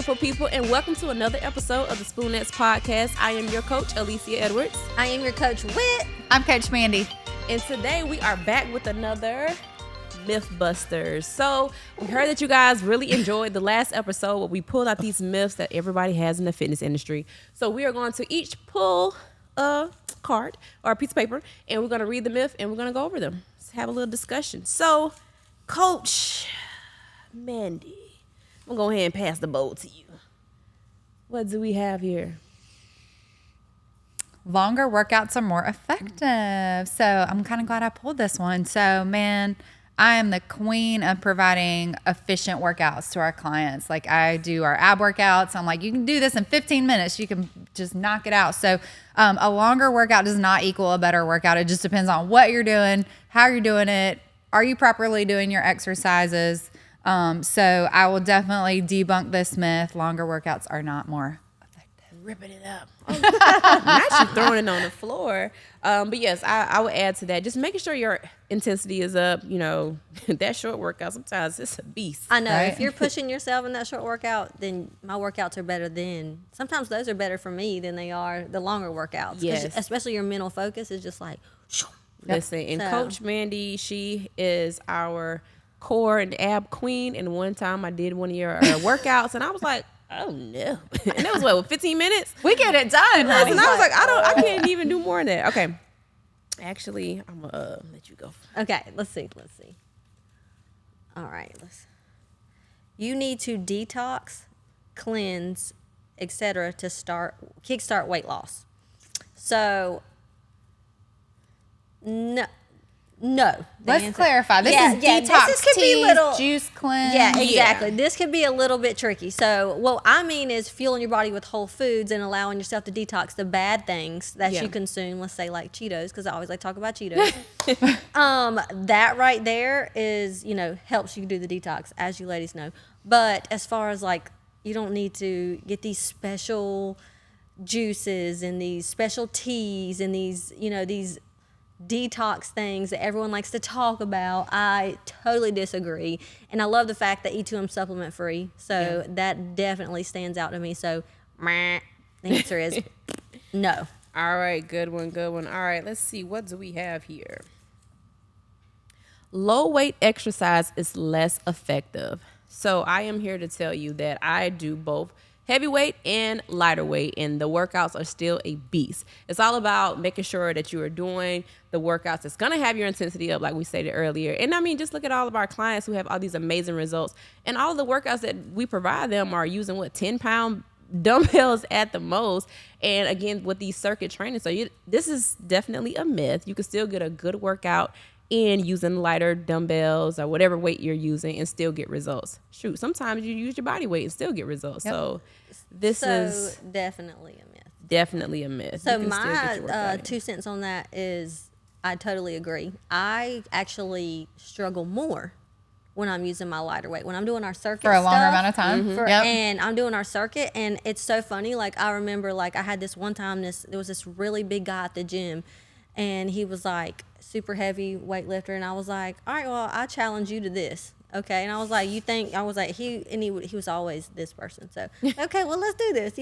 beautiful people, and welcome to another episode of the Spoonettes podcast. I am your coach, Alicia Edwards. I am your coach, Whit. I'm Coach Mandy. And today we are back with another Mythbusters. So we heard that you guys really enjoyed the last episode where we pulled out these myths that everybody has in the fitness industry. So we are going to each pull a card or a piece of paper, and we're going to read the myth and we're going to go over them. Let's have a little discussion. So, Coach Mandy, I'm going to go ahead and pass the bowl to you. What do we have here? Longer workouts are more effective. So I'm kind of glad I pulled this one. So, man, I am the queen of providing efficient workouts to our clients. Like, I do our ab workouts. I'm like, you can do this in 15 minutes. You can just knock it out. So a longer workout does not equal a better workout. It just depends on what you're doing, how you're doing it. Are you properly doing your exercises? So I will definitely debunk this myth. Longer workouts are not more effective. Ripping it up. I'm actually throwing it on the floor. But yes, I would add to that. Just making sure your intensity is up. You know, that short workout, sometimes it's a beast. I know. Right? If you're pushing yourself in that short workout, then my workouts are better then. Sometimes those are better for me than they are the longer workouts. Yes. Especially your mental focus is just like, shoo. Listen, and Coach Mandy, she is our core and ab queen. And one time I did one of your workouts, and I was like, oh no. And it was what, 15 minutes? We get it done, honey. And I was like, I can't even do more than that. Okay. Actually, I'm gonna let you go. Okay, let's see. All right, you need to detox, cleanse, etc. to kickstart weight loss. So, no. Let's clarify. This is detox this could teas, be little juice cleanse. Yeah, exactly. This could be a little bit tricky. So what I mean is fueling your body with whole foods and allowing yourself to detox the bad things that you consume. Let's say like Cheetos, because I always like to talk about Cheetos. That right there is, helps you do the detox, as you ladies know. But as far as like, you don't need to get these special juices and these special teas and these, these detox things that everyone likes to talk about. I totally disagree. And I love the fact that E2M supplement free. So that definitely stands out to me. So the answer is no. All right, good one. All right, let's see. What do we have here? Low weight exercise is less effective. So I am here to tell you that I do both heavyweight and lighter weight, and the workouts are still a beast. It's all about making sure that you are doing the workouts that's going to have your intensity up, like we stated earlier. And I mean, just look at all of our clients who have all these amazing results, and all of the workouts that we provide them are using 10-pound dumbbells at the most, and again with these circuit training. So this is definitely a myth. You can still get a good workout in using lighter dumbbells or whatever weight you're using and still get results. Shoot, sometimes you use your body weight and still get results. Yep. So this is definitely a myth. Definitely a myth. So my 2 cents on that is I totally agree. I actually struggle more when I'm using my lighter weight. When I'm doing our circuit for a longer amount of time. And I'm doing our circuit, and it's so funny. Like, I remember, like, I had this one time, there was this really big guy at the gym, and he was like super heavy weightlifter, and I was like, all right, well, I challenge you to this. Okay. And I was like, he was always this person. So, okay, well, let's do this,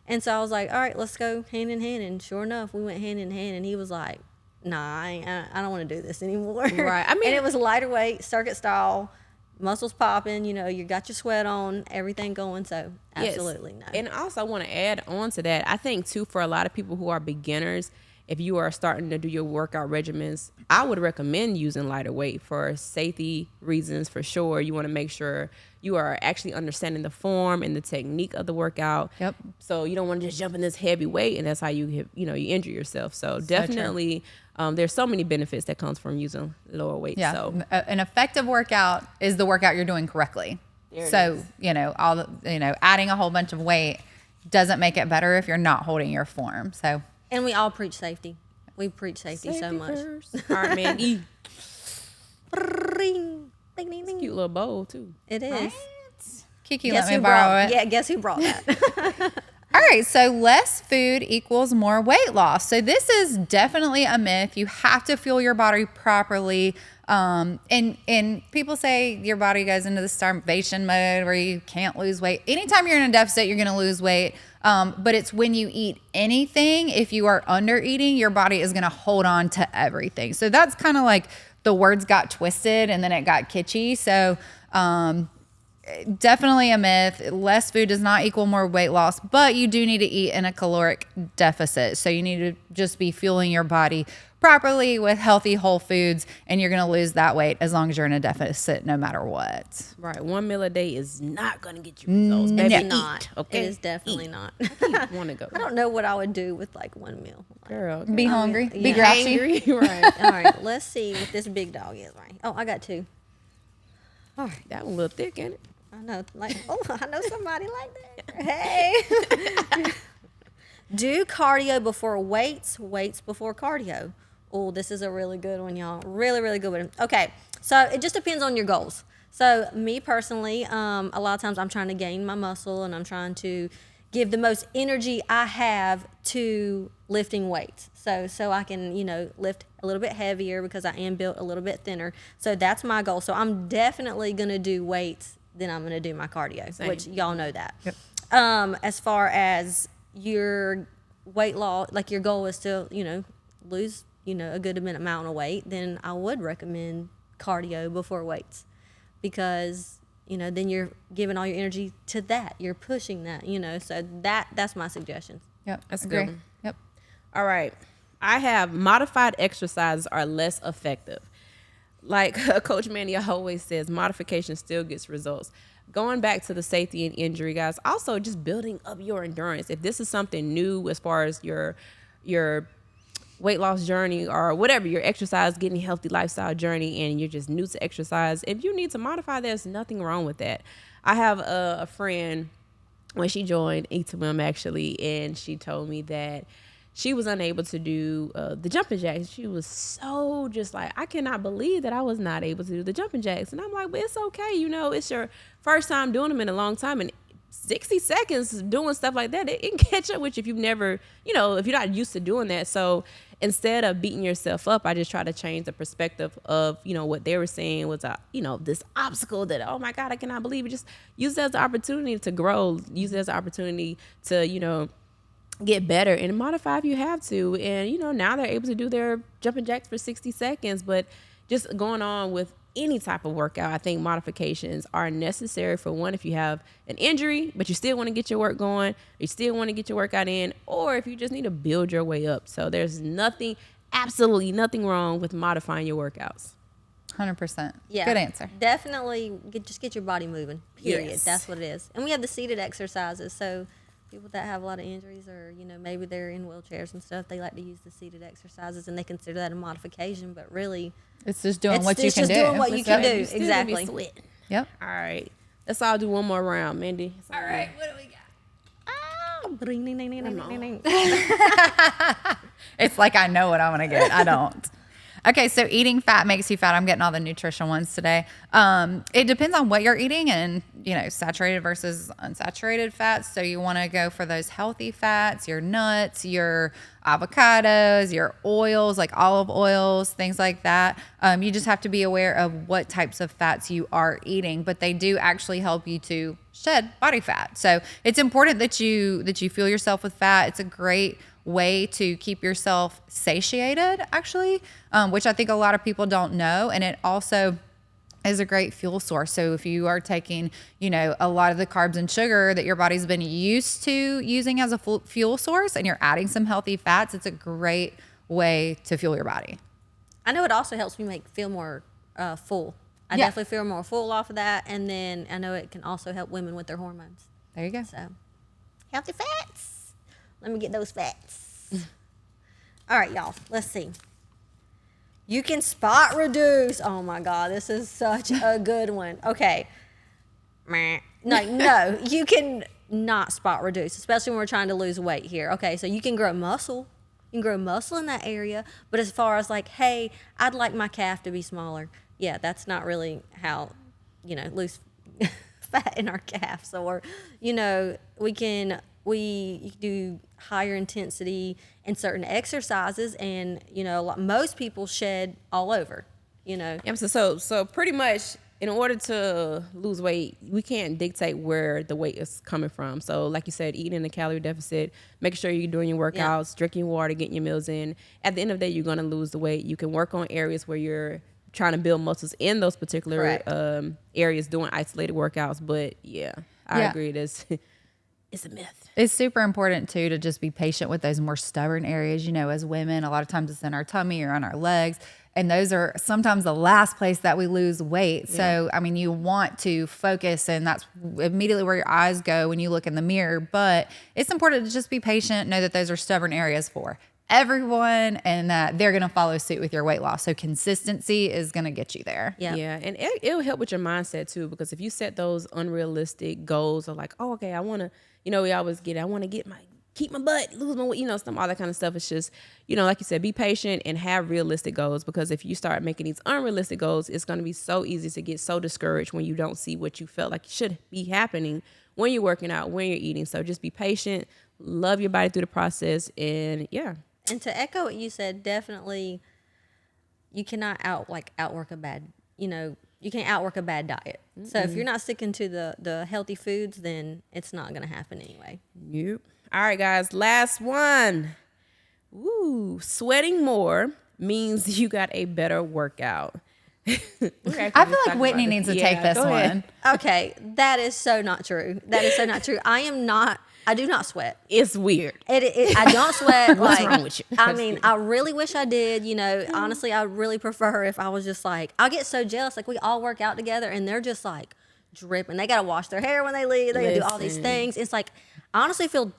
And so I was like, all right, let's go hand in hand. And sure enough, we went hand in hand, and he was like, nah, I don't want to do this anymore. Right. I mean, and it was lighter weight, circuit style, muscles popping, you got your sweat on, everything going. So absolutely no. And also I want to add on to that. I think too, for a lot of people who are beginners, if you are starting to do your workout regimens, I would recommend using lighter weight for safety reasons for sure. You want to make sure you are actually understanding the form and the technique of the workout. Yep. So you don't want to just jump in this heavy weight, and that's how you injure yourself. So definitely, there's so many benefits that comes from using lower weight. Yeah. So An effective workout is the workout you're doing correctly. So, adding a whole bunch of weight doesn't make it better if you're not holding your form. So. And we all preach safety. We preach safety so much. First. All right, man. Ding, ding, ding, ding. Cute little bowl too. It is. Right? Kiki, let me borrow it. Yeah, guess who brought that? All right, so less food equals more weight loss. So this is definitely a myth. You have to fuel your body properly. And people say your body goes into the starvation mode where you can't lose weight. Anytime you're in a deficit, you're going to lose weight. But it's when you eat anything, if you are under eating, your body is going to hold on to everything. So that's kind of like the words got twisted and then it got kitschy. So, definitely a myth. Less food does not equal more weight loss, but you do need to eat in a caloric deficit. So you need to just be fueling your body properly with healthy whole foods, and you're going to lose that weight as long as you're in a deficit no matter what. Right. One meal a day is not going to get you results. Baby, It's eat, not. okay? It is definitely not. Want to go. I don't know what I would do with like one meal. Girl. Be hungry, be yeah. grouchy. Angry. Right. All right, let's see what this big dog is. Right. Oh, I got two. All right. That one a little thick, ain't it? I know. Like, oh, I know somebody like that. Hey. Do cardio before weights, weights before cardio. Oh, this is a really good one, y'all. Really, really good one. Okay, so it just depends on your goals. So me personally, a lot of times I'm trying to gain my muscle and I'm trying to give the most energy I have to lifting weights. So I can, lift a little bit heavier because I am built a little bit thinner. So that's my goal. So I'm definitely going to do weights, then I'm going to do my cardio, Same. which y'all know that. Yep. As far as your weight loss, like your goal is to, lose, a good amount of weight, then I would recommend cardio before weights because, then you're giving all your energy to that. You're pushing that, so that's my suggestion. Yep, That's a agree. good one. Yep. All right. I have modified exercises are less effective. Like Coach Manny always says, modification still gets results. Going back to the safety and injury, guys, also just building up your endurance. If this is something new as far as your weight loss journey or whatever, your exercise, getting healthy lifestyle journey, and you're just new to exercise, if you need to modify, there's nothing wrong with that. I have a friend, when she joined E2M actually, and she told me that she was unable to do the jumping jacks. She was so just like, I cannot believe that I was not able to do the jumping jacks. And I'm like, well, it's okay. It's your first time doing them in a long time. And 60 seconds doing stuff like that, it can catch up with you if you've never, if you're not used to doing that. So instead of beating yourself up, I just try to change the perspective of, what they were saying was, this obstacle that, oh my God, I cannot believe it. Just use it as an opportunity to grow. Use it as an opportunity to, get better and modify if you have to. And, now they're able to do their jumping jacks for 60 seconds. But just going on with any type of workout, I think modifications are necessary for one, if you have an injury, but you still want to get your work going, you still want to get your workout in, or if you just need to build your way up. So there's absolutely nothing wrong with modifying your workouts. 100%. Yeah. Good answer. Definitely just get your body moving, period. Yes. That's what it is. And we have the seated exercises. So people that have a lot of injuries or, maybe they're in wheelchairs and stuff, they like to use the seated exercises and they consider that a modification, but really It's just doing what you can just do. doing what you can do. You still gonna be Exactly. sweating. Yep. All right. Let's all do one more round, Mindy. All right. What do we got? Ding, ding, ding, ding, ding, ding, ding. It's like I know what I'm going to get. I don't. Okay, so eating fat makes you fat. I'm getting all the nutrition ones today. It depends on what you're eating and, saturated versus unsaturated fats. So you want to go for those healthy fats, your nuts, your avocados, your oils, like olive oils, things like that. You just have to be aware of what types of fats you are eating, but they do actually help you to shed body fat. So it's important that you fuel yourself with fat. It's a great way to keep yourself satiated, actually, which I think a lot of people don't know. And it also is a great fuel source. So if you are taking, a lot of the carbs and sugar that your body's been used to using as a fuel source and you're adding some healthy fats, it's a great way to fuel your body. I know it also helps me feel more full. I definitely feel more full off of that. And then I know it can also help women with their hormones. There you go. So, healthy fats. Let me get those fats. All right, y'all. Let's see. You can spot reduce. Oh, my God. This is such a good one. Okay. No. You can not spot reduce, especially when we're trying to lose weight here. Okay, so you can grow muscle. You can grow muscle in that area. But as far as hey, I'd like my calf to be smaller. Yeah, that's not really how, lose fat in our calves. Or, we can we do higher intensity in certain exercises, and most people shed all over. Yeah, so pretty much in order to lose weight, we can't dictate where the weight is coming from. So like you said, eating in a calorie deficit, making sure you're doing your workouts, drinking water, getting your meals in. At the end of the day, you're going to lose the weight. You can work on areas where you're trying to build muscles in those particular areas doing isolated workouts. But I agree. It's a myth. It's super important too to just be patient with those more stubborn areas. As women, a lot of times it's in our tummy or on our legs. And those are sometimes the last place that we lose weight. So, I mean, you want to focus, and that's immediately where your eyes go when you look in the mirror. But it's important to just be patient, know that those are stubborn areas for everyone, and that they're going to follow suit with your weight loss. So consistency is going to get you there. Yeah. And it'll help with your mindset too, because if you set those unrealistic goals of like, oh, okay, I want to, we always I want to keep my butt, lose my weight, all that kind of stuff. It's just, like you said, be patient and have realistic goals, because if you start making these unrealistic goals, it's going to be so easy to get so discouraged when you don't see what you felt like should be happening when you're working out, when you're eating. So just be patient, love your body through the process, and And to echo what you said, definitely, you cannot outwork a bad, you can't outwork a bad diet. Mm-mm. So if you're not sticking to the healthy foods, then it's not going to happen anyway. Yep. All right, guys, last one. Sweating more means you got a better workout. I feel like Whitney needs to take this one. Okay, that is so not true. That is so not true. I do not sweat. It's weird. I don't sweat. What's wrong with you? I mean, I really wish I did. Honestly, I really prefer if I was just like, I'll get so jealous. Like, we all work out together and they're just like dripping. They got to wash their hair when they leave. They got to do all these things. It's like, I honestly feel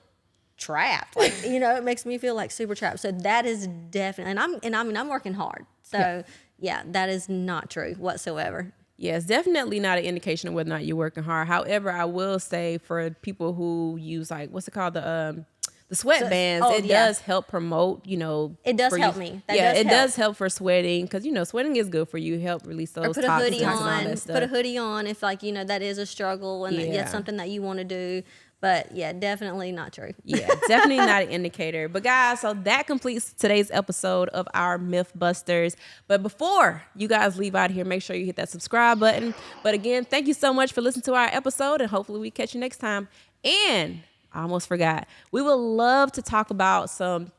trapped. Like, it makes me feel like super trapped. So that is definitely, I'm working hard. So yeah, that is not true whatsoever. Yeah, it's definitely not an indication of whether or not you're working hard. However, I will say for people who use what's it called, the sweatbands, does help promote, It does help me. It does help for sweating, because, sweating is good for you. Help release those toxins. Or put a hoodie on. Put a hoodie on if that is a struggle and that's something that you want to do. But yeah, definitely not true. Yeah, definitely not an indicator. But guys, so that completes today's episode of our Mythbusters. But before you guys leave out here, make sure you hit that subscribe button. But again, thank you so much for listening to our episode, and hopefully we catch you next time. And I almost forgot, we would love to talk about some,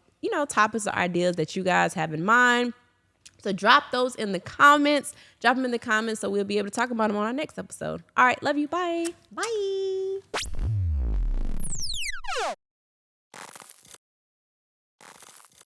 topics or ideas that you guys have in mind. So drop those in the comments. Drop them in the comments so we'll be able to talk about them on our next episode. All right, love you. Bye. Bye.